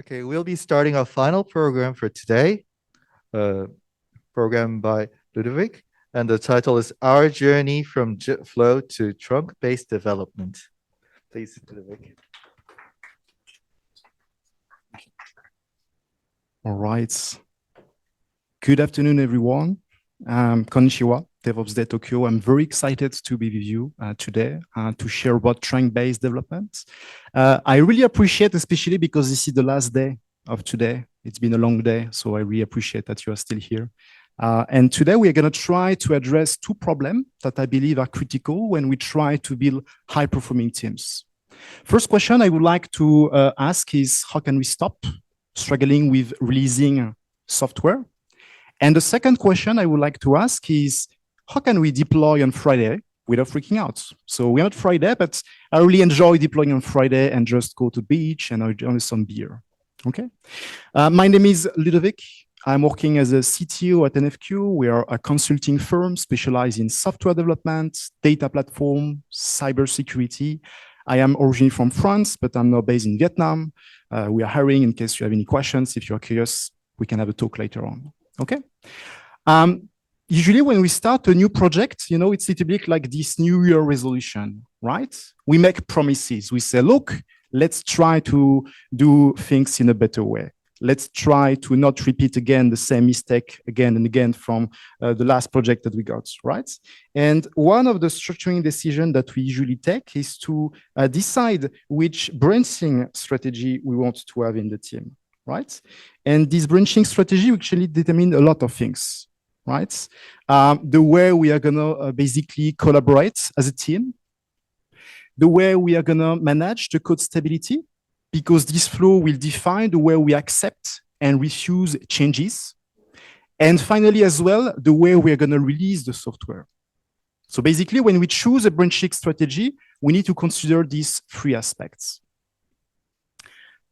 Okay, we'll be starting our final program for today, uh, program by Ludovic, and the title is Our Journey from Gitflow to Trunk-Based Development. Please, Ludovic. All right. Good afternoon, everyone. Konnichiwa, DevOpsDays Tokyo. I'm very excited to be with you today to share about trunk-based development. I really appreciate, especially because this is the last day of today. It's been a long day, so I really appreciate that you are still here. And today we are going to try to address two problems that I believe are critical when we try to build high-performing teams. First question I would like to ask is, how can we stop struggling with releasing software? And the second question I would like to ask is, how can we deploy on Friday without freaking out? So we're not Friday, but I really enjoy deploying on Friday and just go to the beach and enjoy some beer. Okay. My name is Ludovic. I'm working as a CTO at NFQ. We are a consulting firm specialized in software development, data platform, cybersecurity. I am originally from France, but I'm now based in Vietnam. We are hiring in case you have any questions. If you're curious, we can have a talk later on. Okay. Usually when we start a new project, it's a little bit like this New Year resolution, right? We make promises. We say, look, let's try to do things in a better way. Let's try to not repeat again the same mistake again and again from the last project that we got, right? And one of the structuring decisions that we usually take is to decide which branching strategy we want to have in the team, right? And this branching strategy actually determines a lot of things, right? The way we are gonna basically collaborate as a team, the way we are gonna manage the code stability, because this flow will define the way we accept and refuse changes. And finally, as well, the way we are gonna release the software. So basically, when we choose a branching strategy, we need to consider these three aspects.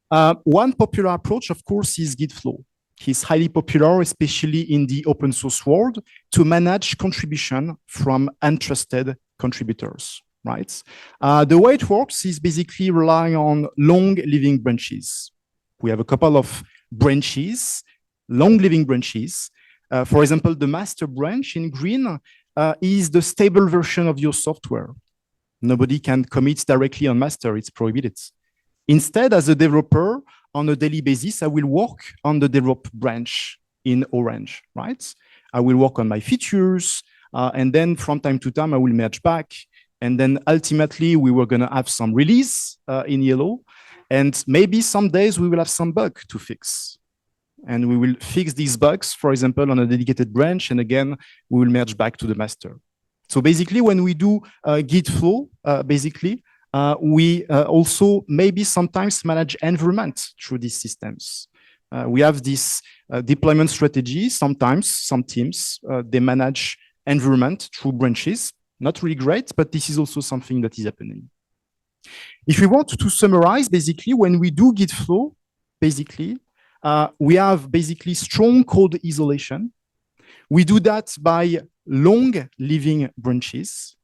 One popular approach, of course, is Gitflow. It's highly popular, especially in the open source world, to manage contribution from untrusted contributors, right? The way it works is basically relying on long living branches. We have a couple of branches, long living branches. For example, the master branch in green is the stable version of your software. Nobody can commit directly on master, it's prohibited. Instead, as a developer, on a daily basis, I will work on the develop branch in orange, right? I will work on my features, and then from time to time, I will merge back. And then ultimately, we were gonna have some release in yellow. And maybe some days we will have some bug to fix. And we will fix these bugs, for example, on a dedicated branch. And again, we will merge back to the master. So basically, when we do Gitflow, we also maybe sometimes manage environment through these systems. We have this deployment strategy. Sometimes some teams, they manage environment through branches. Not really great, but this is also something that is happening. If we want to summarize, basically, when we do Gitflow, basically, we have basically strong code isolation. We do that by long living branches.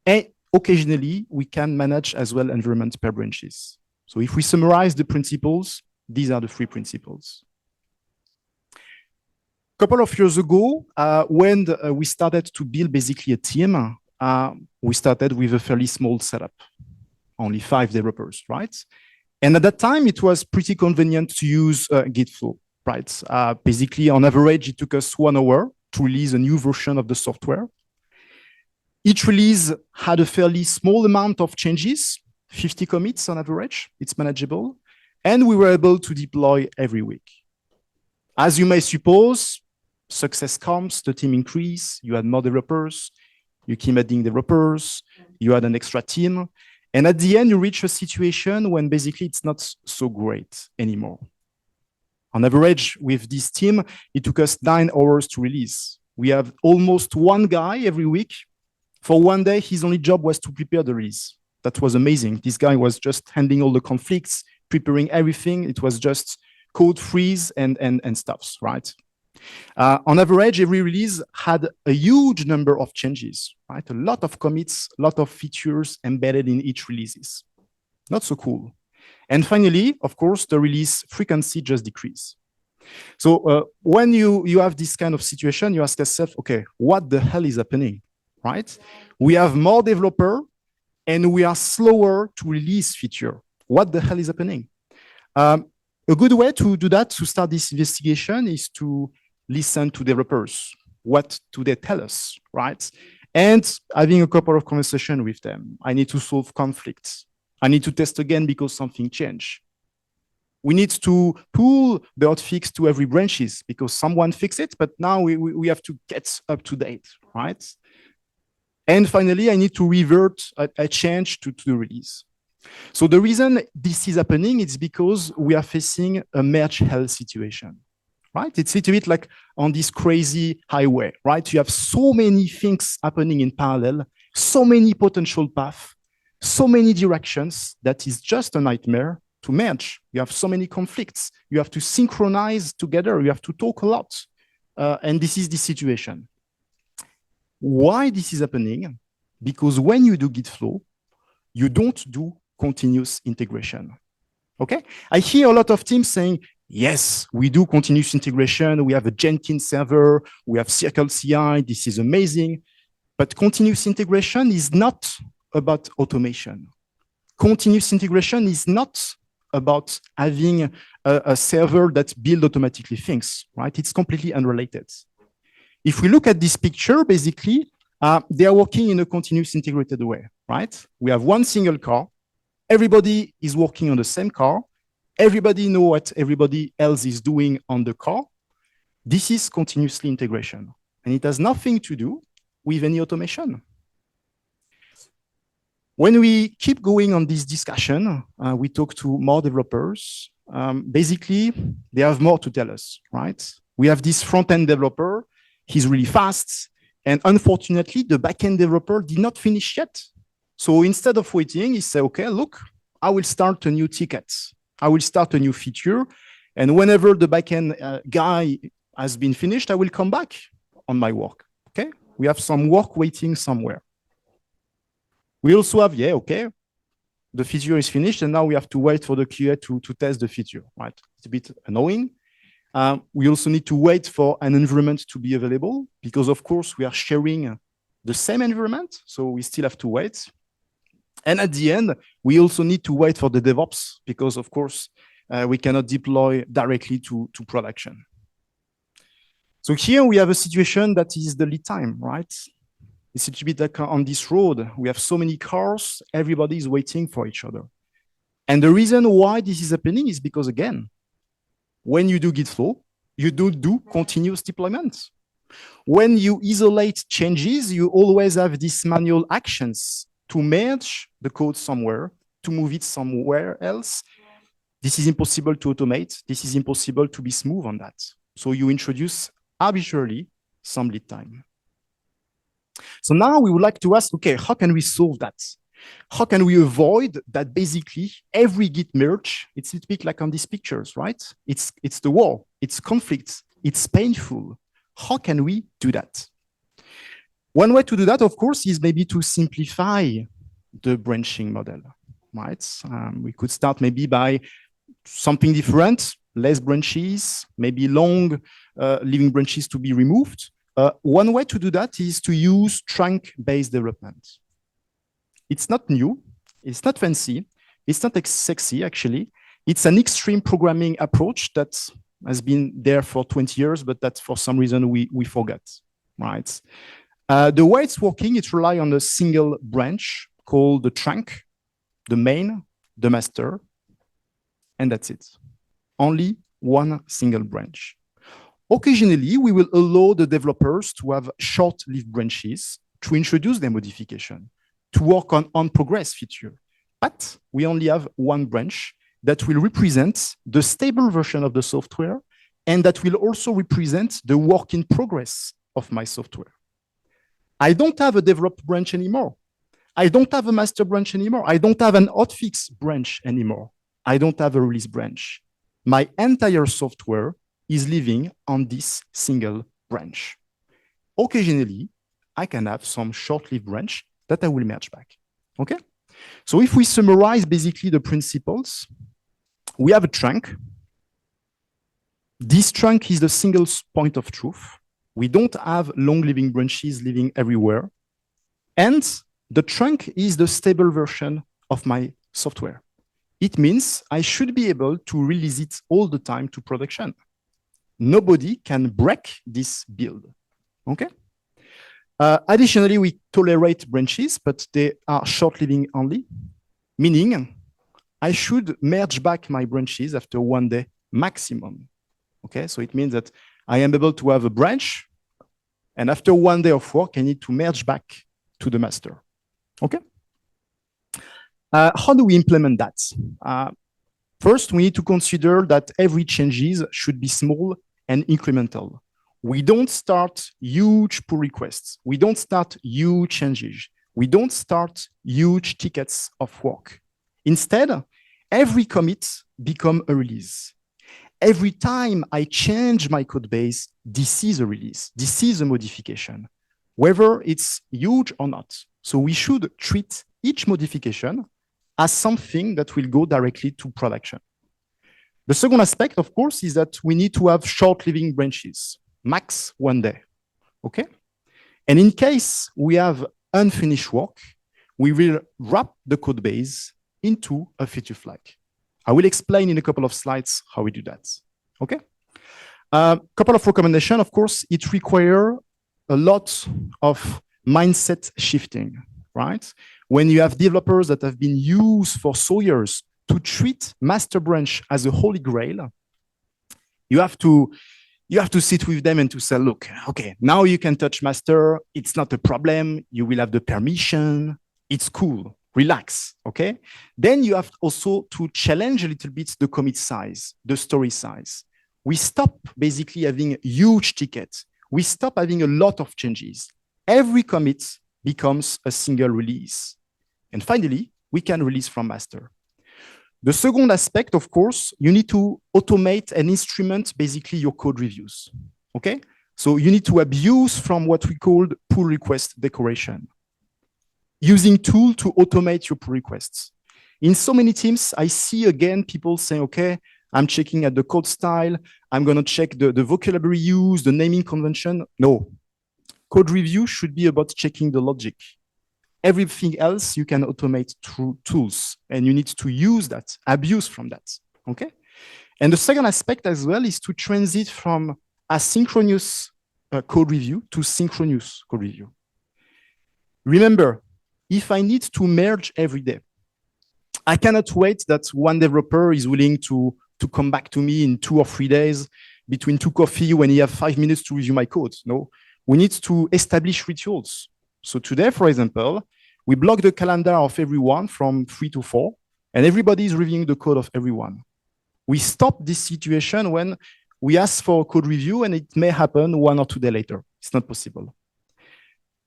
And occasionally, we can manage as well environment per branches. So if we summarize the principles, these are the three principles. A couple of years ago, when we started to build basically a team, we started with a fairly small setup, only 5 developers, right? And at that time, it was pretty convenient to use Gitflow, right? Basically, on average, it took us 1 hour to release a new version of the software. Each release had a fairly small amount of changes, 50 commits on average. It's manageable. And we were able to deploy every week. As you may suppose, success comes, the team increase, you add more developers, you keep adding developers, you add an extra team. And at the end, you reach a situation when basically it's not so great anymore. On average, with this team, it took us 9 hours to release. We have almost 1 guy every week. For 1 day, his only job was to prepare the release. That was amazing. This guy was just handling all the conflicts, preparing everything. It was just code freeze and stuffs, right? On average, every release had a huge number of changes, right? A lot of commits, a lot of features embedded in each releases. Not so cool. And finally, of course, the release frequency just decrease. So when you have this kind of situation, you ask yourself, okay, what the hell is happening, right? We have more developer and we are slower to release feature. What the hell is happening? A good way to do that, to start this investigation, is to listen to developers. What do they tell us, right? And having a couple of conversations with them. I need to solve conflicts. I need to test again because something changed. We need to pull the hotfix to every branches because someone fixed it, but now we have to get up to date, right? And finally, I need to revert a change to the release. So the reason this is happening is because we are facing a merge hell situation, right? It's a little bit like on this crazy highway, right? You have so many things happening in parallel, so many potential paths, so many directions that is just a nightmare to merge. You have so many conflicts. You have to synchronize together. You have to talk a lot. And this is the situation. Why this is happening? Because when you do Gitflow, you don't do continuous integration. Okay? I hear a lot of teams saying, yes, we do continuous integration. We have a Jenkins server. We have Circle CI. This is amazing. But continuous integration is not about automation. Continuous integration is not about having a server that builds automatically things, right? It's completely unrelated. If we look at this picture, basically, they are working in a continuous integrated way, right? We have one single car. Everybody is working on the same car. Everybody knows what everybody else is doing on the car. This is continuously integration. And it has nothing to do with any automation. When we keep going on this discussion, we talk to more developers. Basically, they have more to tell us, right? We have this front-end developer. He's really fast. And unfortunately, the back-end developer did not finish yet. So instead of waiting, he said, okay, look, I will start a new ticket. I will start a new feature. And whenever the back-end guy has been finished, I will come back on my work. Okay? We have some work waiting somewhere. We also have, okay, the feature is finished, and now we have to wait for the QA to test the feature, right? It's a bit annoying. We also need to wait for an environment to be available because, of course, we are sharing the same environment, so we still have to wait. And at the end, we also need to wait for the DevOps because, of course, we cannot deploy directly to production. So here we have a situation that is the lead time, right? It's a bit like on this road. We have so many cars, everybody is waiting for each other. And the reason why this is happening is because, again, when you do Gitflow, you don't do continuous deployment. When you isolate changes, you always have these manual actions to merge the code somewhere, to move it somewhere else. This is impossible to automate. This is impossible to be smooth on that. So you introduce arbitrarily some lead time. So now we would like to ask, okay, how can we solve that? How can we avoid that basically every Git merge, it's a bit like on these pictures, right? It's the war, it's conflicts, it's painful. How can we do that? One way to do that, of course, is maybe to simplify the branching model, right? We could start maybe by something different, less branches, maybe long living branches to be removed. One way to do that is to use trunk-based development. It's not new, it's not fancy, it's not sexy, actually. It's an extreme programming approach that has been there for 20 years, but that for some reason we forgot, right? The way it's working, it relies on a single branch called the trunk, the main, the master, and that's it. Only one single branch. Occasionally, we will allow the developers to have short-lived branches to introduce their modification, to work on progress feature. But we only have one branch that will represent the stable version of the software and that will also represent the work in progress of my software. I don't have a develop branch anymore. I don't have a master branch anymore. I don't have an hotfix branch anymore. I don't have a release branch. My entire software is living on this single branch. Occasionally, I can have some short-lived branch that I will merge back, okay? So if we summarize basically the principles, we have a trunk. This trunk is the single point of truth. We don't have long-living branches living everywhere. And the trunk is the stable version of my software. It means I should be able to release it all the time to production. Nobody can break this build, okay? Additionally, we tolerate branches, but they are short-living only, meaning I should merge back my branches after 1 day maximum, okay? So it means that I am able to have a branch, and after 1 day of work, I need to merge back to the master, okay? How do we implement that? First, we need to consider that every changes should be small and incremental. We don't start huge pull requests. We don't start huge changes. We don't start huge tickets of work. Instead, every commit becomes a release. Every time I change my code base, this is a release. This is a modification, whether it's huge or not. So we should treat each modification as something that will go directly to production. The second aspect, of course, is that we need to have short-living branches, max 1 day, okay? And in case we have unfinished work, we will wrap the code base into a feature flag. I will explain in a couple of slides how we do that, okay? Couple of recommendations, of course, it requires a lot of mindset shifting, right? When you have developers that have been used for so years to treat master branch as a holy grail, you have to sit with them and to say, look, okay, now you can touch master. It's not a problem. You will have the permission. It's cool. Relax, okay? Then you have also to challenge a little bit the commit size, the story size. We stop basically having huge tickets. We stop having a lot of changes. Every commit becomes a single release. And finally, we can release from master. The second aspect, of course, you need to automate and instrument basically your code reviews, okay? So you need to abuse from what we called pull request decoration, using tool to automate your pull requests. In so many teams, I see again people saying, okay, I'm checking at the code style, I'm gonna check the vocabulary used, the naming convention. No, code review should be about checking the logic. Everything else you can automate through tools, and you need to use that, abuse from that, okay? And the second aspect as well is to transit from asynchronous code review to synchronous code review. Remember, if I need to merge every day, I cannot wait that one developer is willing to come back to me in 2 or 3 days between 2 coffee when he has 5 minutes to review my code. No, we need to establish rituals. So today, for example, we block the calendar of everyone from 3 to 4, and everybody is reviewing the code of everyone. We stop this situation when we ask for a code review and it may happen 1 or 2 days later. It's not possible.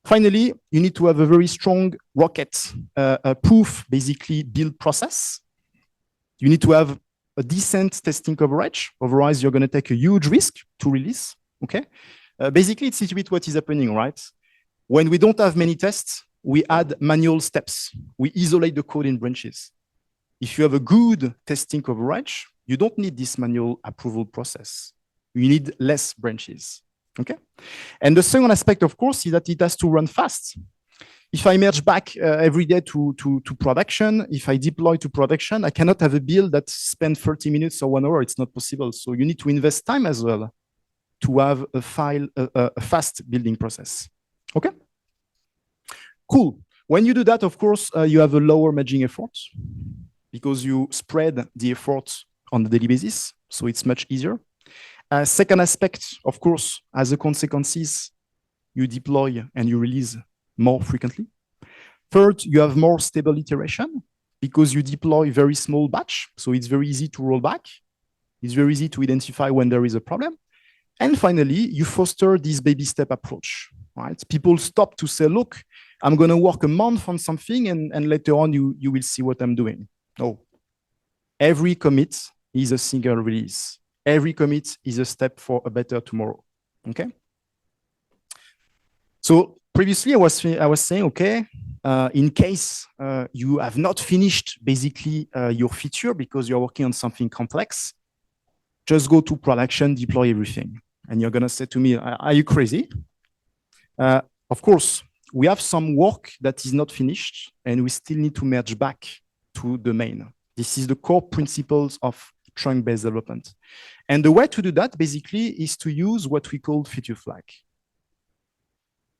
Finally, you need to have a very strong rocket proof, basically build process. You need to have a decent testing coverage. Otherwise, you're going to take a huge risk to release, okay? Basically, it's a little bit what is happening, right? When we don't have many tests, we add manual steps. We isolate the code in branches. If you have a good testing coverage, you don't need this manual approval process. You need less branches, okay? And the second aspect, of course, is that it has to run fast. If I merge back every day to production, if I deploy to production, I cannot have a build that spends 30 minutes or 1 hour. It's not possible. So you need to invest time as well to have a fast building process. Okay? Cool. When you do that, of course, you have a lower merging effort because you spread the effort on the daily basis. So it's much easier. Second aspect, of course, as a consequences, you deploy and you release more frequently. Third, you have more stable iteration because you deploy very small batch. So it's very easy to roll back. It's very easy to identify when there is a problem. And finally, you foster this baby step approach, right? People stop to say, look, I'm going to work a month on something and later on you will see what I'm doing. No. Every commit is a single release. Every commit is a step for a better tomorrow, okay? So previously I was saying, okay, in case you have not finished basically your feature because you're working on something complex, just go to production, deploy everything. And you're going to say to me, are you crazy? Of course, we have some work that is not finished and we still need to merge back to the main. This is the core principles of trunk-based development. And the way to do that basically is to use what we call feature flag.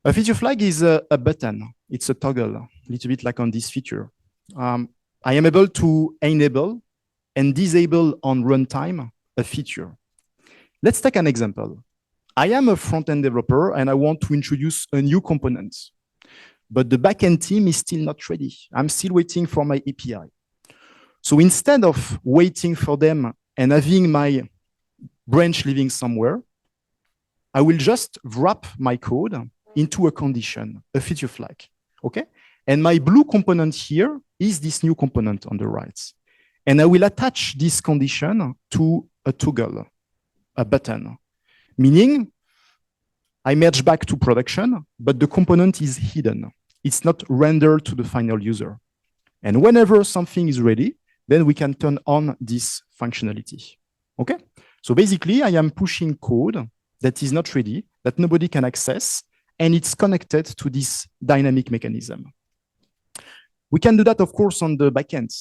A feature flag is a button. It's a toggle, a little bit like on this feature. I am able to enable and disable on runtime a feature. Let's take an example. I am a front-end developer and I want to introduce a new component, but the backend team is still not ready. I'm still waiting for my API. So instead of waiting for them and having my branch living somewhere, I will just wrap my code into a condition, a feature flag, okay? And my blue component here is this new component on the right. And I will attach this condition to a toggle, a button, meaning I merge back to production, but the component is hidden. It's not rendered to the final user. And whenever something is ready, then we can turn on this functionality, okay? So basically, I am pushing code that is not ready, that nobody can access, and it's connected to this dynamic mechanism. We can do that, of course, on the backend.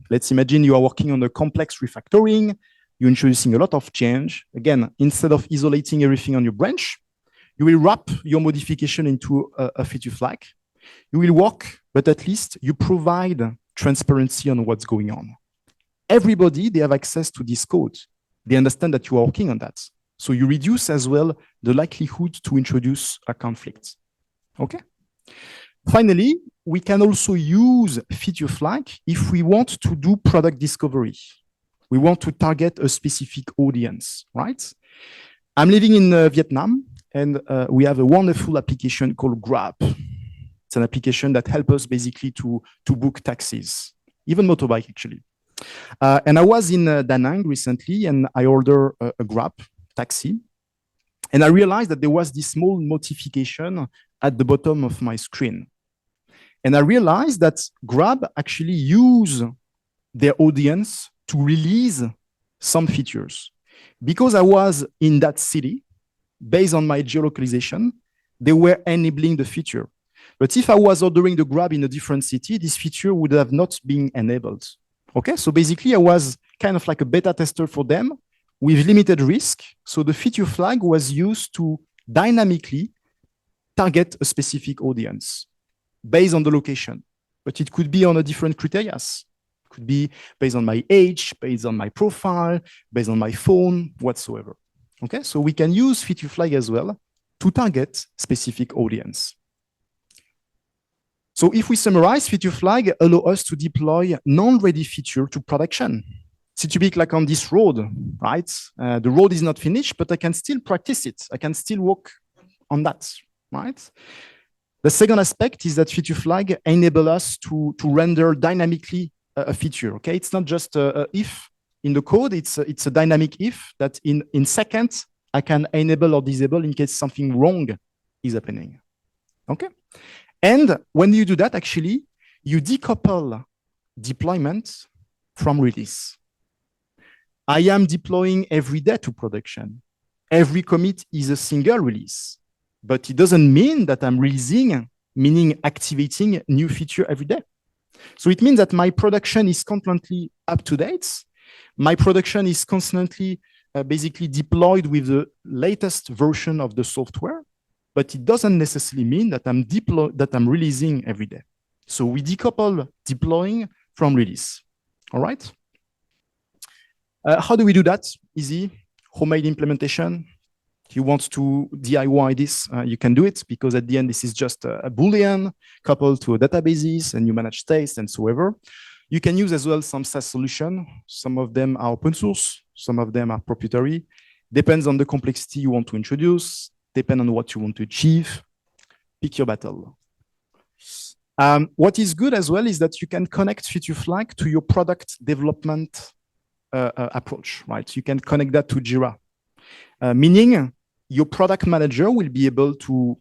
Let's imagine you are working on a complex refactoring, you're introducing a lot of change. Again, instead of isolating everything on your branch, you will wrap your modification into a feature flag. You will work, but at least you provide transparency on what's going on. Everybody, they have access to this code. They understand that you are working on that. So you reduce as well the likelihood to introduce a conflict. Okay. Finally, we can also use feature flag if we want to do product discovery. We want to target a specific audience, right? I'm living in Vietnam, and we have a wonderful application called Grab. It's an application that helps us basically to book taxis, even motorbike actually. And I was in Da Nang recently, and I ordered a Grab taxi. And I realized that there was this small notification at the bottom of my screen. And I realized that Grab actually use their audience to release some features. Because I was in that city, based on my geolocalization, they were enabling the feature. But if I was ordering the Grab in a different city, this feature would have not been enabled. Okay, so basically I was kind of like a beta tester for them with limited risk. So the feature flag was used to dynamically target a specific audience based on the location. But it could be on a different criteria. It could be based on my age, based on my profile, based on my phone, whatsoever. Okay, so we can use feature flag as well to target specific audience. So if we summarize, feature flag allow us to deploy non-ready feature to production. It's a bit like on this road, right? The road is not finished, but I can still practice it. I can still work on that, right? The second aspect is that feature flag enable us to render dynamically a feature, okay? It's not just a if in the code, it's a dynamic if that in seconds, I can enable or disable in case something wrong is happening, okay? And when you do that, actually, you decouple deployment from release. I am deploying every day to production. Every commit is a single release, but it doesn't mean that I'm releasing, meaning activating new feature every day. So it means that my production is constantly up to date. My production is constantly basically deployed with the latest version of the software, but it doesn't necessarily mean that I'm releasing every day. So we decouple deploying from release. All right. How do we do that? Easy, homemade implementation. If you want to DIY this, you can do it because at the end, this is just a Boolean coupled to a databases and you manage states and so ever. You can use as well some SaaS solution. Some of them are open source. Some of them are proprietary. Depends on the complexity you want to introduce, depend on what you want to achieve. Pick your battle. What is good as well is that you can connect feature flag to your product development approach, right? You can connect that to Jira, meaning your product manager will be able to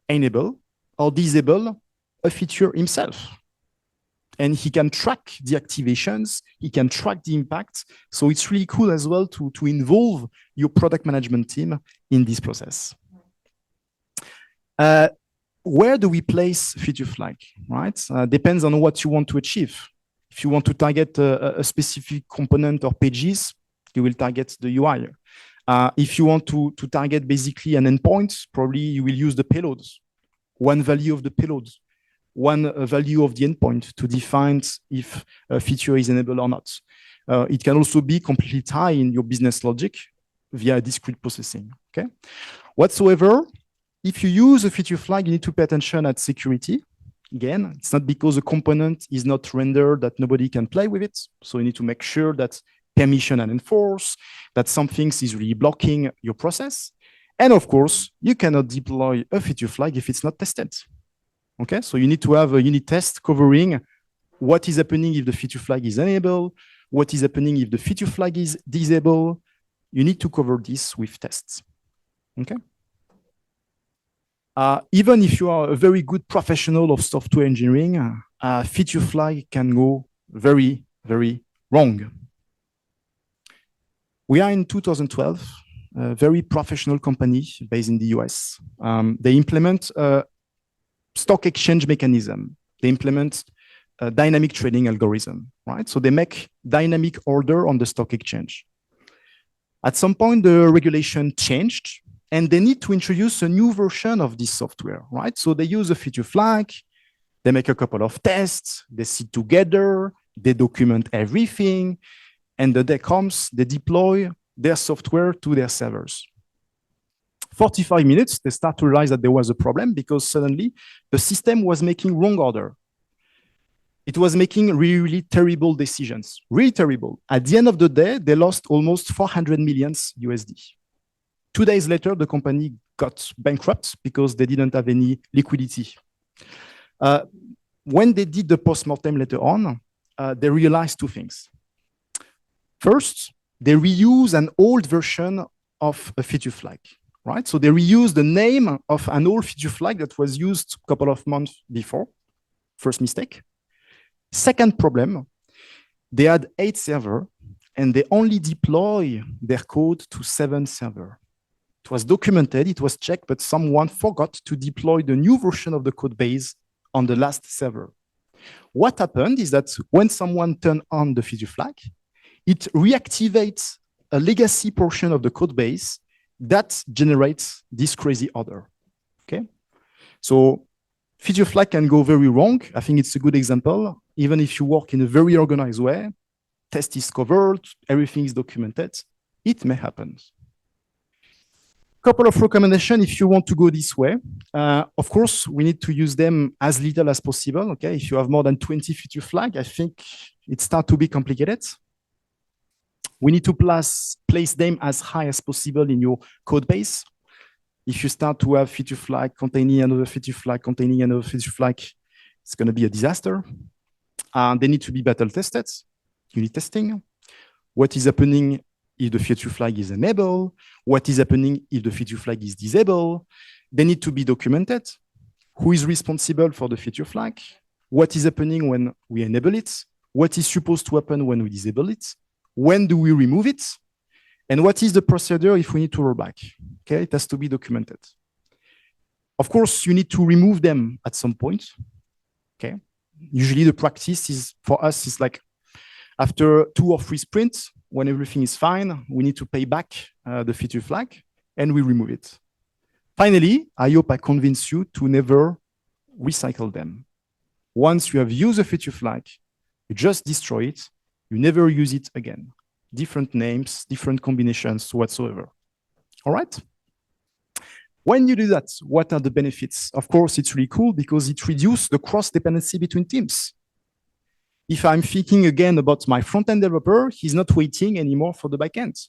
enable or disable a feature himself. And he can track the activations, he can track the impact. So it's really cool as well to involve your product management team in this process. Where do we place feature flag, right? Depends on what you want to achieve. If you want to target a specific component or pages, you will target the UI. If you want to target basically an endpoint, probably you will use the payloads. One value of the payload, one value of the endpoint to define if a feature is enabled or not. It can also be completely tied in your business logic via discrete processing, okay? Whatsoever, if you use a feature flag, you need to pay attention at security. Again, it's not because a component is not rendered that nobody can play with it. So you need to make sure that permission are enforced, that something is really blocking your process. And of course, you cannot deploy a feature flag if it's not tested. Okay, so you need to have a unit test covering what is happening if the feature flag is enabled, what is happening if the feature flag is disabled. You need to cover this with tests. Okay. Even if you are a very good professional of software engineering, feature flag can go very, very wrong. We are in 2012, a very professional company based in the US. They implement a stock exchange mechanism. They implement a dynamic trading algorithm, right? So they make dynamic order on the stock exchange. At some point, the regulation changed, and they need to introduce a new version of this software, right? So they use a feature flag, they make a couple of tests, they sit together, they document everything, and the day comes, they deploy their software to their servers. 45 minutes, they start to realize that there was a problem because suddenly the system was making wrong order. It was making really, really terrible decisions, really terrible. At the end of the day, they lost almost 400 million USD. 2 days later, the company got bankrupt because they didn't have any liquidity. When they did the postmortem later on, they realized two things. First, they reuse an old version of a feature flag, right? So they reuse the name of an old feature flag that was used a couple of months before. First mistake. Second problem, they had 8 servers and they only deploy their code to 7 servers. It was documented, it was checked, but someone forgot to deploy the new version of the code base on the last server. What happened is that when someone turned on the feature flag, it reactivates a legacy portion of the code base that generates this crazy order. Okay, so feature flag can go very wrong. I think it's a good example. Even if you work in a very organized way, test is covered, everything is documented, it may happen. Couple of recommendations if you want to go this way. Of course, we need to use them as little as possible. Okay, if you have more than 20 feature flags, I think it starts to be complicated. We need to place them as high as possible in your code base. If you start to have feature flag containing another feature flag, containing another feature flag, it's going to be a disaster. They need to be battle tested, unit testing. What is happening if the feature flag is enabled? What is happening if the feature flag is disabled? They need to be documented. Who is responsible for the feature flag? What is happening when we enable it? What is supposed to happen when we disable it? When do we remove it? And what is the procedure if we need to roll back? Okay, it has to be documented. Of course, you need to remove them at some point. Okay, usually the practice is for us is like after 2 or 3 sprints, when everything is fine, we need to pay back the feature flag and we remove it. Finally, I hope I convince you to never recycle them. Once you have used a feature flag, you just destroy it. You never use it again. Different names, different combinations whatsoever. All right? When you do that, what are the benefits? Of course, it's really cool because it reduces the cross-dependency between teams. If I'm thinking again about my front-end developer, he's not waiting anymore for the backend.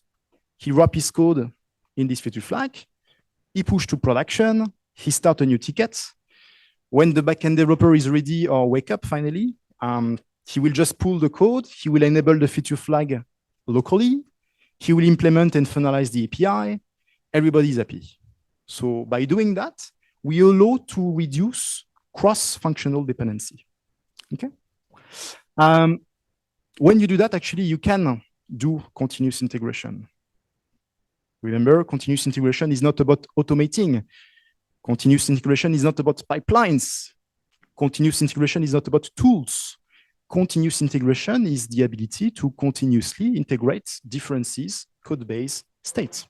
He wraps his code in this feature flag, he pushes to production, he starts a new ticket. When the backend developer is ready or wake up finally, he will just pull the code, he will enable the feature flag locally, he will implement and finalize the API, everybody is happy. So by doing that, we allow to reduce cross-functional dependency. Okay. When you do that, actually, you can do continuous integration. Remember, continuous integration is not about automating. Continuous integration is not about pipelines. Continuous integration is not about tools. Continuous integration is the ability to continuously integrate differences, code base, states.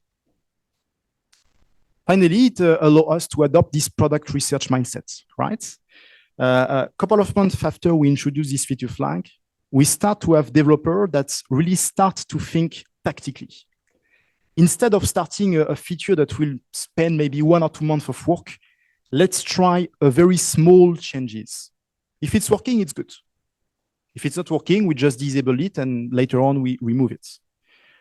Finally, it allows us to adopt this product research mindset, right? A couple of months after we introduce this feature flag, we start to have developers that really start to think tactically. Instead of starting a feature that will spend maybe 1 or 2 months of work, let's try a very small changes. If it's working, it's good. If it's not working, we just disable it and later on we remove it.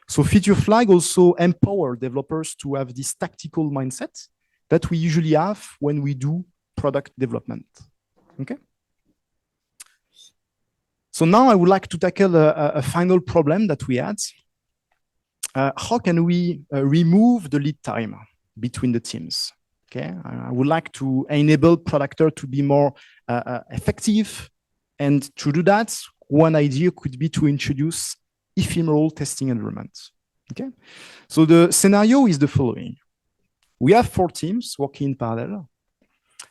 So feature flag also empower developers to have this tactical mindset that we usually have when we do product development. Okay. So now I would like to tackle a final problem that we had. How can we remove the lead time between the teams? Okay, I would like to enable product owner to be more effective. And to do that, one idea could be to introduce ephemeral testing environments. Okay, so the scenario is the following. We have 4 teams working in parallel.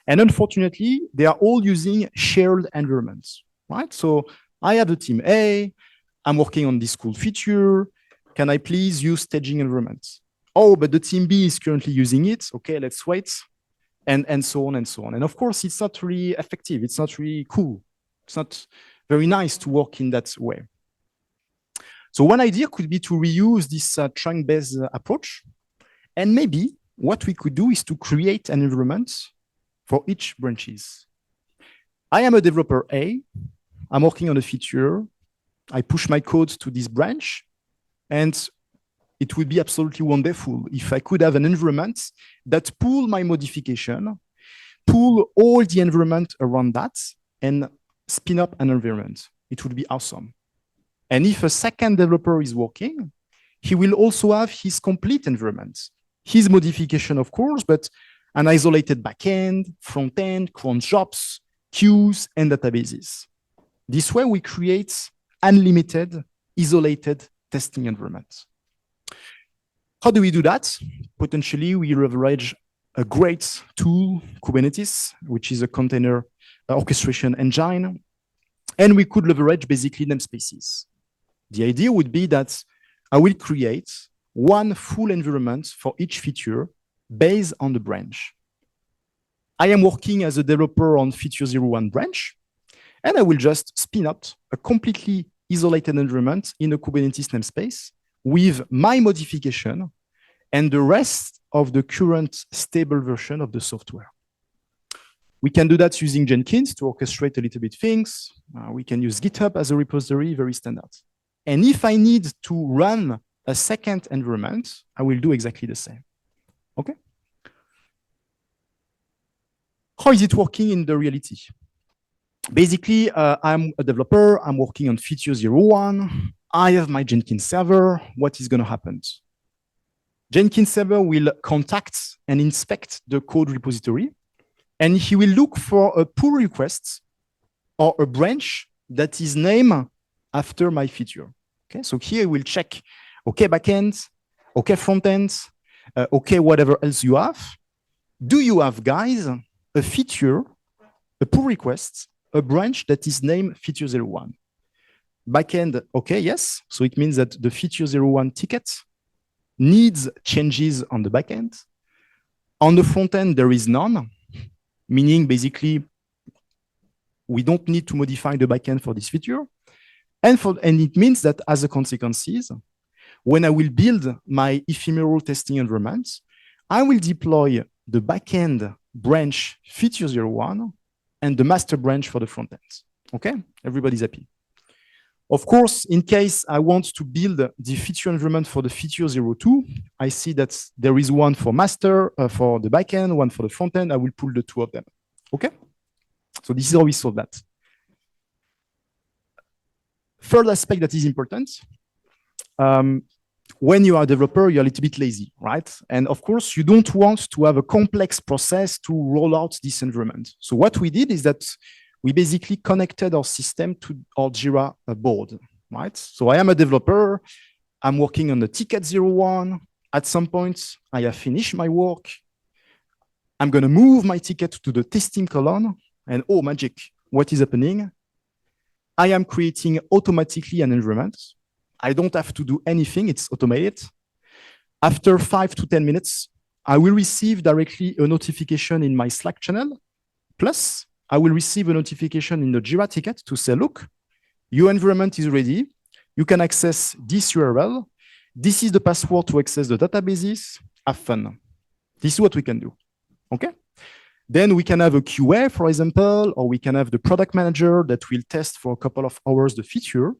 And unfortunately, they are all using shared environments, right? So I have the team A, I'm working on this cool feature. Can I please use staging environments? Oh, but the team B is currently using it. Okay, let's wait. And so on and so on. And of course, it's not really effective. It's not really cool. It's not very nice to work in that way. So one idea could be to reuse this trunk-based approach. And maybe what we could do is to create an environment for each branches. I am a developer A. I'm working on a feature. I push my code to this branch. And it would be absolutely wonderful if I could have an environment that pull my modification, pull all the environment around that, and spin up an environment. It would be awesome. And if a second developer is working, he will also have his complete environment. His modification, of course, but an isolated backend, front end, cron jobs, queues, and databases. This way, we create unlimited, isolated testing environments. How do we do that? Potentially, we leverage a great tool, Kubernetes, which is a container orchestration engine. And we could leverage basically namespaces. The idea would be that I will create one full environment for each feature based on the branch. I am working as a developer on feature 01 branch, and I will just spin up a completely isolated environment in a Kubernetes namespace with my modification and the rest of the current stable version of the software. We can do that using Jenkins to orchestrate a little bit things. We can use GitHub as a repository, very standard. And if I need to run a second environment, I will do exactly the same. Okay? How is it working in the reality? Basically, I'm a developer. I'm working on feature 01. I have my Jenkins server. What is going to happen? Jenkins server will contact and inspect the code repository, and he will look for a pull request or a branch that is named after my feature. Okay, so here we'll check, okay, backend, okay, front end, okay, whatever else you have. Do you have, guys, a feature, a pull request, a branch that is named feature 01? Backend, okay, yes. So it means that the feature 01 ticket needs changes on the backend. On the front end, there is none, meaning basically we don't need to modify the backend for this feature. And it means that as a consequences, when I will build my ephemeral testing environment, I will deploy the backend branch feature 01 and the master branch for the front end. Okay, everybody's happy. Of course, in case I want to build the feature environment for the feature 02, I see that there is one for master, for the backend, one for the front end. I will pull the two of them. Okay, so this is how we solve that. Third aspect that is important, when you are a developer, you're a little bit lazy, right? And of course, you don't want to have a complex process to roll out this environment. So what we did is that we basically connected our system to our Jira board, right? So I am a developer. I'm working on the ticket 01. At some point, I have finished my work. I'm going to move my ticket to the testing column. And oh, magic, what is happening? I am creating automatically an environment. I don't have to do anything. It's automated. After 5 to 10 minutes, I will receive directly a notification in my Slack channel. Plus, I will receive a notification in the Jira ticket to say, look, your environment is ready. You can access this URL. This is the password to access the databases. Have fun. This is what we can do. Okay? Then we can have a QA, for example, or we can have the product manager that will test for a couple of hours the feature.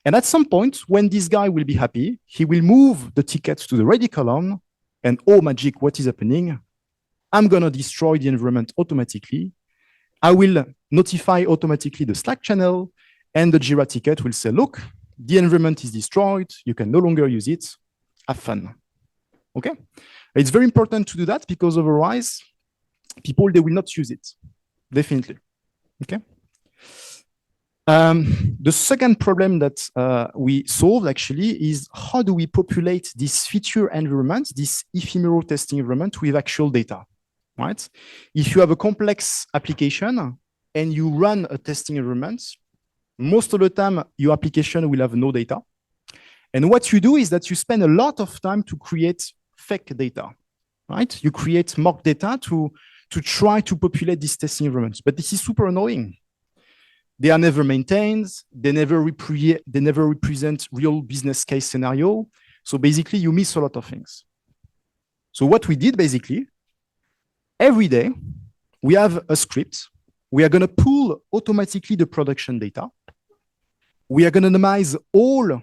And at some point, when this guy will be happy, he will move the tickets to the ready column. And oh, magic, what is happening? I'm going to destroy the environment automatically. I will notify automatically the Slack channel, and the Jira ticket will say, look, the environment is destroyed. You can no longer use it. Have fun. Okay? It's very important to do that because otherwise, people, they will not use it. Definitely. Okay? The second problem that we solved actually is how do we populate this feature environment, this ephemeral testing environment with actual data, right? If you have a complex application and you run a testing environment, most of the time your application will have no data. And what you do is that you spend a lot of time to create fake data, right? You create mock data to try to populate these testing environments, but this is super annoying. They are never maintained. They never represent real business case scenario. So basically, you miss a lot of things. So what we did basically, every day, we have a script. We are going to pull automatically the production data. We are going to anonymize all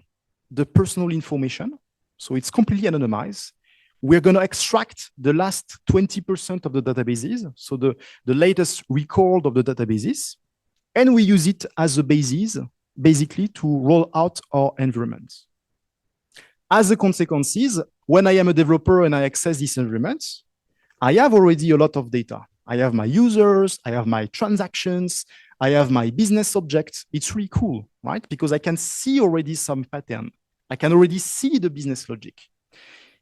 the personal information. So it's completely anonymized. We're going to extract the last 20% of the databases, so the latest record of the databases, and we use it as a basis, basically, to roll out our environment. As a consequence, when I am a developer and I access this environment, I have already a lot of data. I have my users, I have my transactions, I have my business objects. It's really cool, right? Because I can see already some pattern. I can already see the business logic.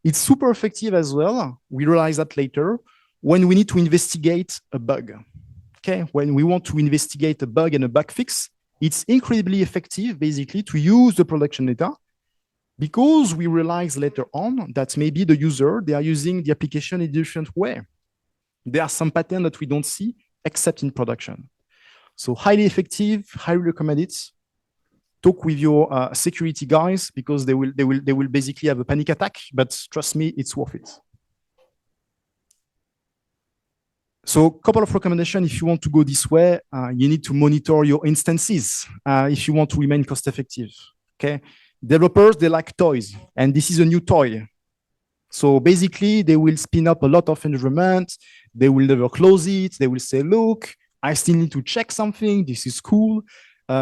It's super effective as well. We realize that later when we need to investigate a bug. Okay, when we want to investigate a bug and a bug fix, it's incredibly effective, basically, to use the production data because we realize later on that maybe the user, they are using the application in a different way. There are some patterns that we don't see except in production. So highly effective, highly recommend it. Talk with your security guys because they will basically have a panic attack, but trust me, it's worth it. So a couple of recommendations. If you want to go this way, you need to monitor your instances if you want to remain cost effective. Okay, developers, they like toys, and this is a new toy. So basically, they will spin up a lot of environment. They will never close it. They will say, look, I still need to check something. This is cool.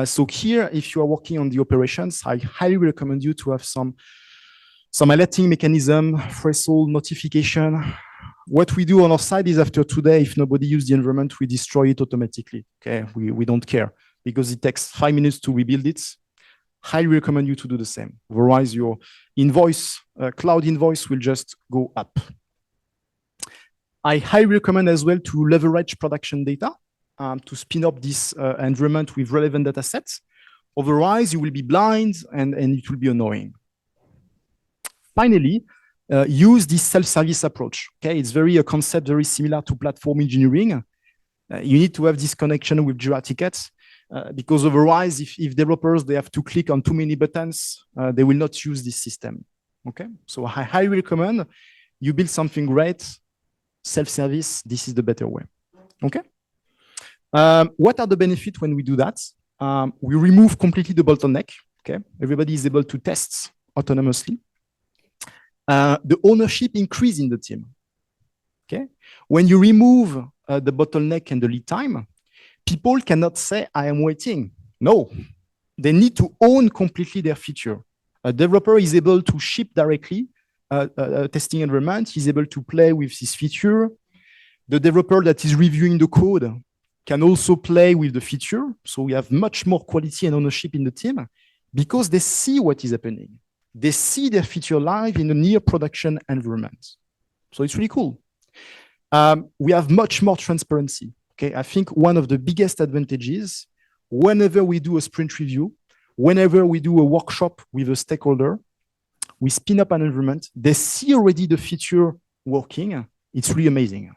So here, if you are working on the operations, I highly recommend you to have some alerting mechanism, threshold notification. What we do on our side is after today, if nobody uses the environment, we destroy it automatically. Okay, we don't care because it takes 5 minutes to rebuild it. Highly recommend you to do the same. Otherwise, your invoice, cloud invoice will just go up. I highly recommend as well to leverage production data to spin up this environment with relevant data sets. Otherwise, you will be blind and it will be annoying. Finally, use this self-service approach. Okay, it's a concept very similar to platform engineering. You need to have this connection with Jira tickets because otherwise, if developers they have to click on too many buttons, they will not use this system. Okay, so I highly recommend you build something great, self-service. This is the better way. Okay. What are the benefits when we do that? We remove completely the bottleneck. Okay, everybody is able to test autonomously. The ownership increase in the team. Okay, when you remove the bottleneck and the lead time, people cannot say, I am waiting. No, they need to own completely their feature. A developer is able to ship directly a testing environment. He's able to play with this feature. The developer that is reviewing the code can also play with the feature. So we have much more quality and ownership in the team because they see what is happening. They see their feature live in a near production environment. So it's really cool. We have much more transparency. Okay, I think one of the biggest advantages, whenever we do a sprint review, whenever we do a workshop with a stakeholder, we spin up an environment. They see already the feature working. It's really amazing.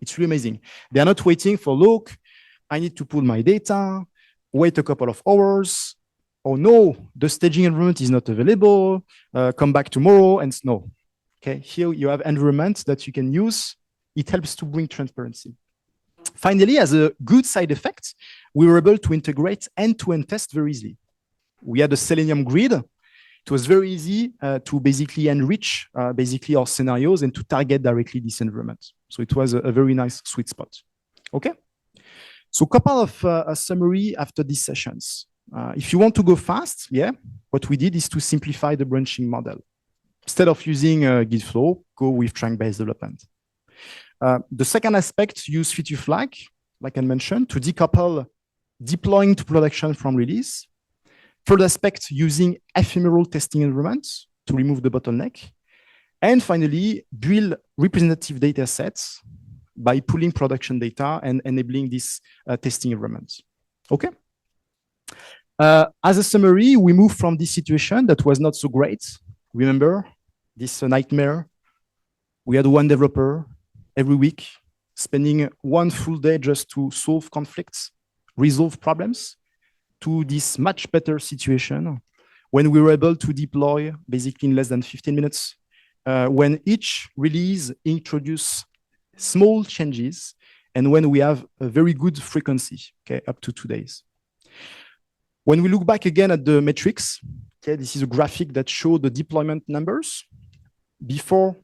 It's really amazing. They are not waiting for, look, I need to pull my data, wait a couple of hours. Oh no, the staging environment is not available. Come back tomorrow and no. Okay, here you have environments that you can use. It helps to bring transparency. Finally, as a good side effect, we were able to integrate end-to-end tests very easily. We had a Selenium grid. It was very easy to basically enrich basically our scenarios and to target directly this environment. So it was a very nice sweet spot. Okay. So a couple of a summary after these sessions. If you want to go fast, what we did is to simplify the branching model. Instead of using Gitflow, go with trunk-based development. The second aspect, use feature flag, like I mentioned, to decouple deploying to production from release. Third aspect, using ephemeral testing environments to remove the bottleneck. And finally, build representative data sets by pulling production data and enabling these testing environments. Okay. As a summary, we moved from this situation that was not so great. Remember this nightmare? We had one developer every week spending one full day just to solve conflicts, resolve problems, to this much better situation when we were able to deploy basically in less than 15 minutes, when each release introduce small changes, and when we have a very good frequency, okay, up to 2 days. When we look back again at the metrics, okay, this is a graphic that shows the deployment numbers before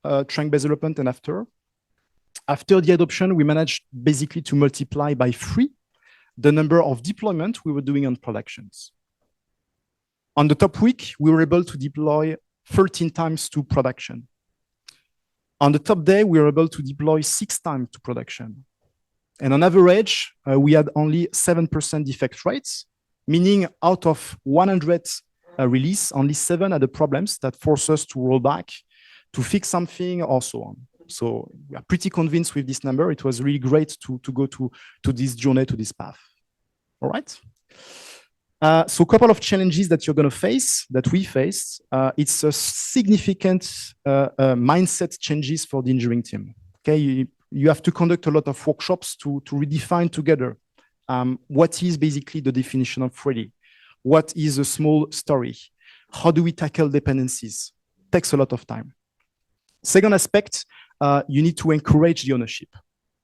trunk-based development and after. After the adoption, we managed basically to multiply by 3 the number of deployment we were doing on productions. On the top week, we were able to deploy 13 times to production. On the top day, we were able to deploy 6 times to production. And on average, we had only 7% defect rates, meaning out of 100 release, only 7 had the problems that force us to roll back, to fix something, or so on. So we are pretty convinced with this number. It was really great to go to this journey, to this path. All right. So a couple of challenges that you're going to face, that we faced. It's a significant mindset changes for the engineering team. Okay, you have to conduct a lot of workshops to redefine together what is basically the definition of ready, what is a small story, how do we tackle dependencies. Takes a lot of time. Second aspect, you need to encourage the ownership.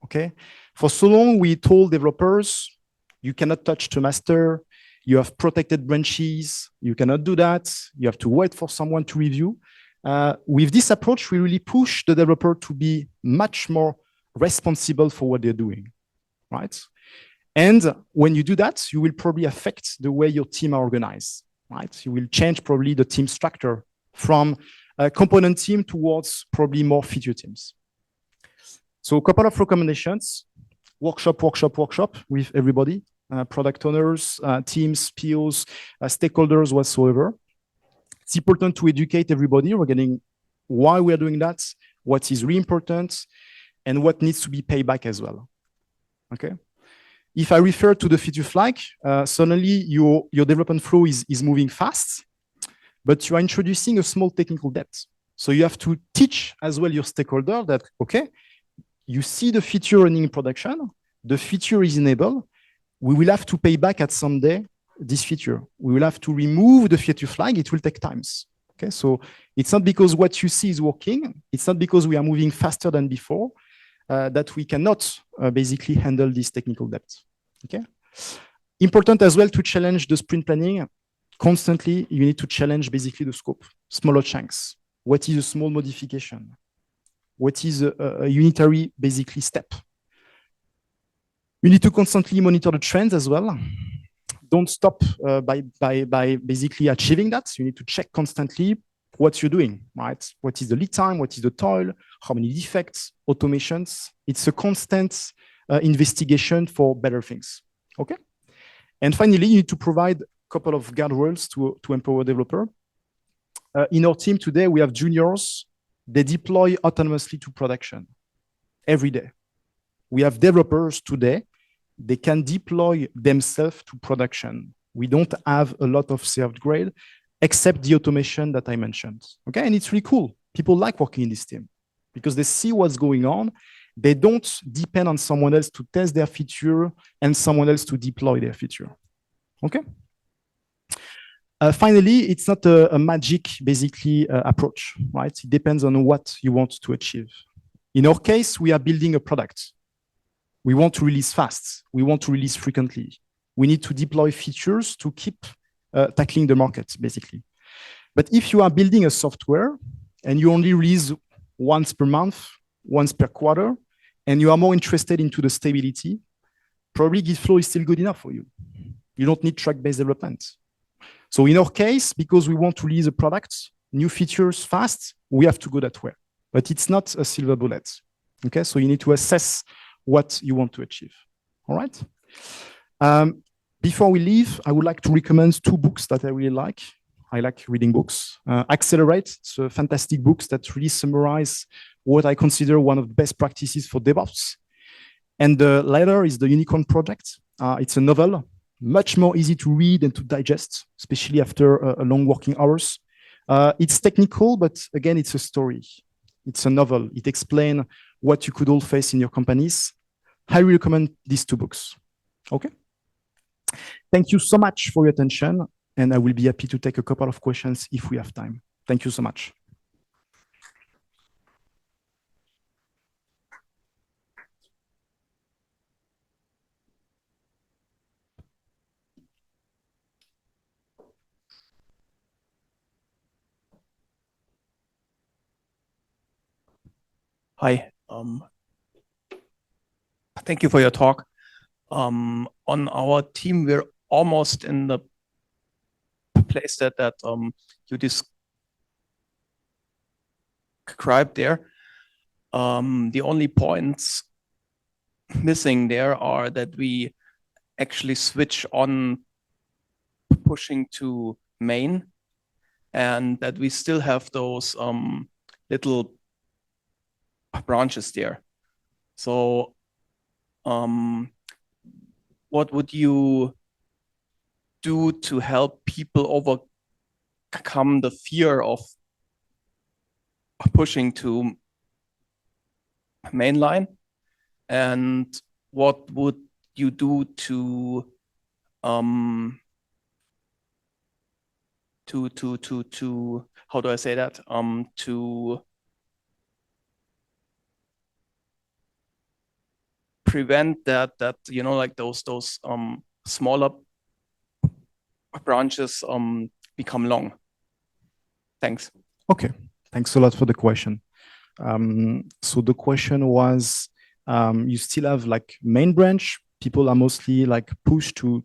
Okay, for so long we told developers you cannot touch the master. You have protected branches. You cannot do that. You have to wait for someone to review. With this approach, we really push the developer to be much more responsible for what they're doing, right? And when you do that, you will probably affect the way your team are organized, right? You will change probably the team structure from a component team towards probably more feature teams. So a couple of recommendations: workshop with everybody. Product owners, teams, POs, stakeholders, whatsoever. It's important to educate everybody regarding why we are doing that, what is really important, and what needs to be paid back as well. Okay. If I refer to the feature flag, suddenly your development flow is moving fast, but you are introducing a small technical debt. So you have to teach as well your stakeholder that, okay, you see the feature running in production, the feature is enabled, we will have to pay back at some day this feature. We will have to remove the feature flag. It will take times. Okay, so it's not because what you see is working. It's not because we are moving faster than before that we cannot basically handle this technical debt. Okay. Important as well to challenge the sprint planning. Constantly, you need to challenge basically the scope, smaller chunks. What is a small modification? What is a unitary basically step? You need to constantly monitor the trends as well. don't stop by basically achieving that. You need to check constantly what you're doing, right? What is the lead time? What is the toil? How many defects, automations? It's a constant investigation for better things, okay? And finally, you need to provide a couple of guardrails to empower developer. In our team today, we have juniors. They deploy autonomously to production every day. We have developers today. They can deploy themselves to production. We don't have a lot of served grade, except the automation that I mentioned. Okay, and it's really cool. People like working in this team because they see what's going on. They don't depend on someone else to test their feature and someone else to deploy their feature. Okay. Finally, it's not a magic, basically, approach, right? It depends on what you want to achieve. In our case, we are building a product. We want to release fast. We want to release frequently. We need to deploy features to keep tackling the market, basically. But if you are building a software and you only release once per month, once per quarter, and you are more interested into the stability, probably Gitflow is still good enough for you. You don't need track-based development. So in our case, because we want to release a product, new features fast, we have to go that way. But it's not a silver bullet. Okay, so you need to assess what you want to achieve. All right. Before we leave, I would like to recommend 2 books that I really like. I like reading books. Accelerate, it's a fantastic book that really summarize what I consider one of the best practices for DevOps. And the latter is the Unicorn Project. It's a novel, much more easy to read and to digest, especially after a long working hours. It's technical, but again, it's a story. It's a novel. It explains what you could all face in your companies. I recommend these 2 books. Okay. Thank you so much for your attention, and I will be happy to take a couple of questions if we have time. Thank you so much. Hi. Thank you for your talk. On our team, we're almost in the place that you described there. The only points missing there are that we actually switch on pushing to main, and that we still have those little branches there. So what would you do to help people overcome the fear of pushing to mainline? And what would you do to how do I say that? To prevent that you know, like those smaller branches become long. Thanks. Okay, thanks a lot for the question. So the question was, you still have like main branch. People are mostly like pushed to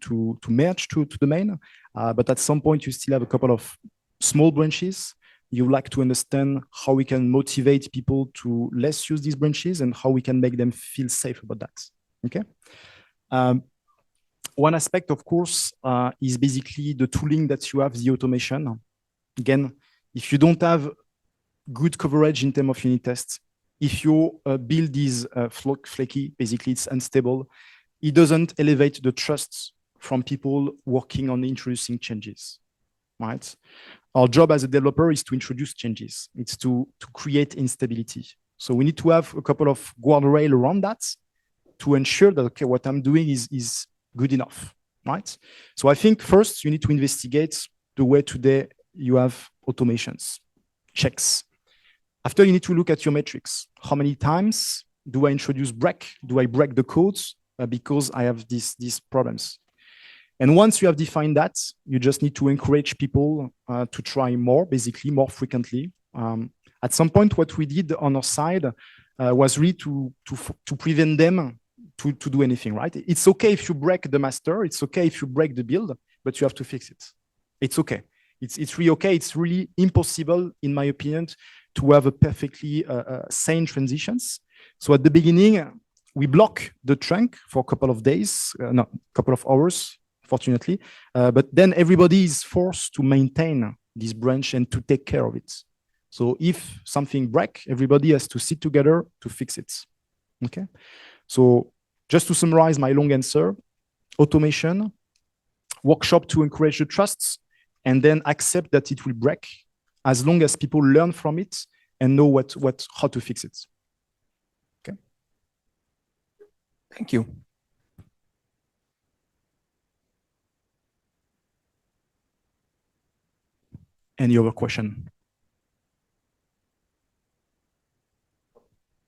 merge to the main, but at some point you still have a couple of small branches. You like to understand how we can motivate people to less use these branches and how we can make them feel safe about that. Okay. One aspect, of course, is basically the tooling that you have, the automation. Again, if you don't have good coverage in terms of unit tests, if your build is flaky, basically it's unstable, it doesn't elevate the trust from people working on introducing changes, right? Our job as a developer is to introduce changes. It's to create instability. So we need to have a couple of guardrails around that to ensure that, okay, what I'm doing is good enough, right? So I think first you need to investigate the way today you have automations, checks. After, you need to look at your metrics. How many times do I introduce break? Do I break the codes because I have these problems? And once you have defined that, you just need to encourage people to try more, basically more frequently. At some point, what we did on our side was really to prevent them to do anything, right? It's okay if you break the master, it's okay if you break the build, but you have to fix it. It's okay. It's really okay. It's really impossible, in my opinion, to have a perfectly sane transitions. So at the beginning, we block the trunk for a couple of days, no, couple of hours, fortunately. But then everybody is forced to maintain this branch and to take care of it. So if something breaks, everybody has to sit together to fix it. Okay. So just to summarize my long answer, automation, workshop to encourage the trusts, and then accept that it will break as long as people learn from it and know how to fix it. Okay. Thank you. Any other question?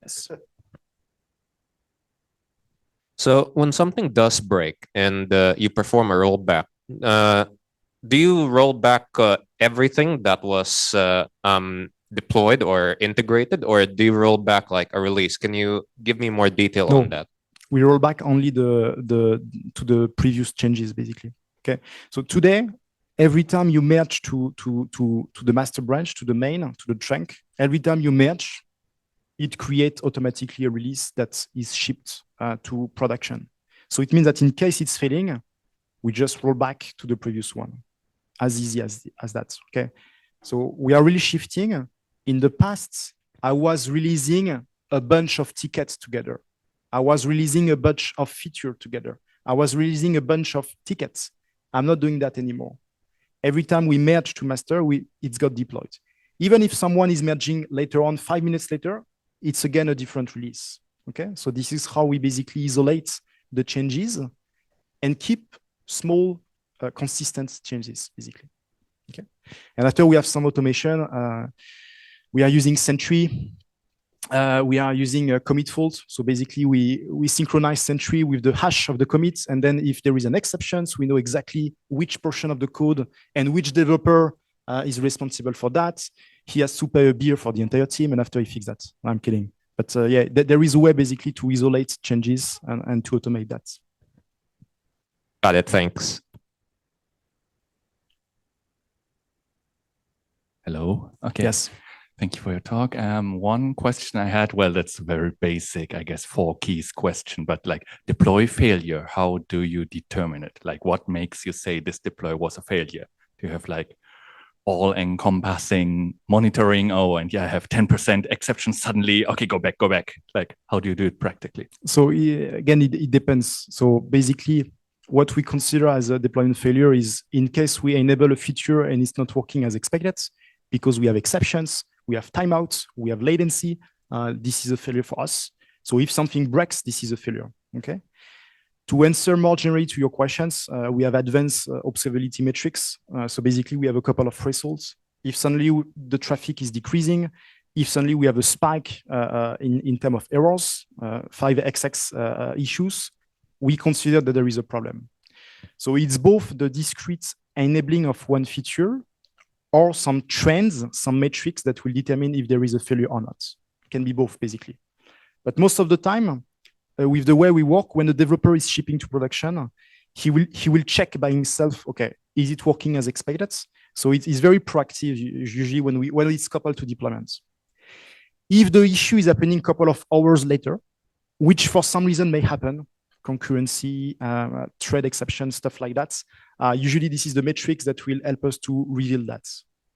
Yes. So when something does break and you perform a rollback, do you roll back everything that was deployed or integrated, or do you roll back like a release? Can you give me more detail on that? We roll back only to the previous changes, basically. Okay. So today, every time you merge to the master branch, to the main, to the trunk, every time you merge, it creates automatically a release that is shipped to production. So it means that in case it's failing, we just roll back to the previous one. As easy as that, okay? So we are really shifting. In the past, I was releasing a bunch of tickets together. I was releasing a bunch of features together. I was releasing a bunch of tickets. I'm not doing that anymore. Every time we merge to master, it's got deployed. Even if someone is merging later on, 5 minutes later, it's again a different release, okay? So this is how we basically isolate the changes and keep small, consistent changes, basically. Okay. And after we have some automation, we are using Sentry. We are using a commit fault. So basically, we synchronize Sentry with the hash of the commits, and then if there is an exception, we know exactly which portion of the code and which developer is responsible for that. He has to pay a beer for the entire team, and after he fixes that. I'm kidding. But yeah, there is a way basically to isolate changes and to automate that. Got it. Thanks. Hello. Okay. Yes. Thank you for your talk. One question I had, well, that's very basic, I guess, 4 keys question, but like deploy failure, how do you determine it? Like what makes you say this deploy was a failure? Do you have like all encompassing monitoring? Oh, and yeah, I have 10% exceptions suddenly. Okay, go back. Like, how do you do it practically? So again, it depends. So basically, what we consider as a deployment failure is in case we enable a feature and it's not working as expected, because we have exceptions, we have timeouts, we have latency, this is a failure for us. So if something breaks, this is a failure, okay? To answer more generally to your questions, we have advanced observability metrics. So basically, we have a couple of thresholds. If suddenly the traffic is decreasing, if suddenly we have a spike in terms of errors, 5xx issues, we consider that there is a problem. So it's both the discrete enabling of one feature or some trends, some metrics that will determine if there is a failure or not. It can be both, basically. But most of the time, with the way we work, when the developer is shipping to production, he will check by himself, okay, is it working as expected? So it is very proactive, usually when it's coupled to deployments. If the issue is happening a couple of hours later, which for some reason may happen, concurrency, thread exception, stuff like that, usually this is the metrics that will help us to reveal that.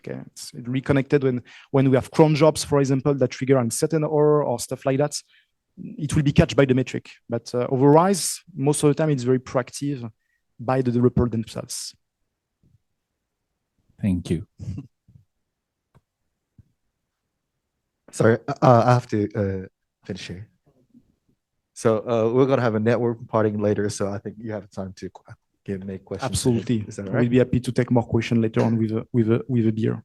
Okay, it's reconnected when we have cron jobs, for example, that trigger a certain error or stuff like that. It will be catched by the metric, but otherwise, most of the time, it's very proactive by the developer themselves. Thank you. Sorry, I have to finish here. So we're gonna have a network party later, so I think you have time to make questions. Absolutely, is that right? We'll be happy to take more questions later on with a beer.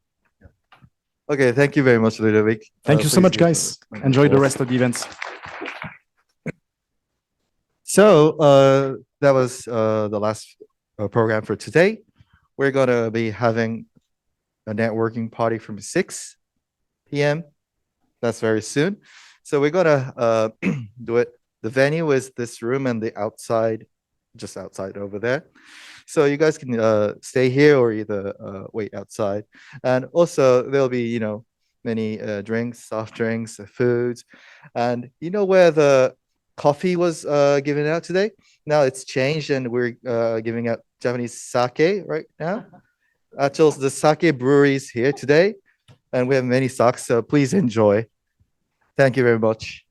Okay, thank you very much, Ludovic. Thank you so much, guys. Enjoy the rest of the events. So that was the last program for today. We're gonna be having a networking party from 6 p.m. That's very soon. So we're gonna do it The venue is this room and the outside, just outside over there. So you guys can stay here or either wait outside. And also there'll be, you know, many drinks, soft drinks, foods. And you know where the coffee was given out today? Now it's changed and we're giving out Japanese sake right now. Actually, the sake brewery is here today and we have many socks, so please enjoy. Thank you very much.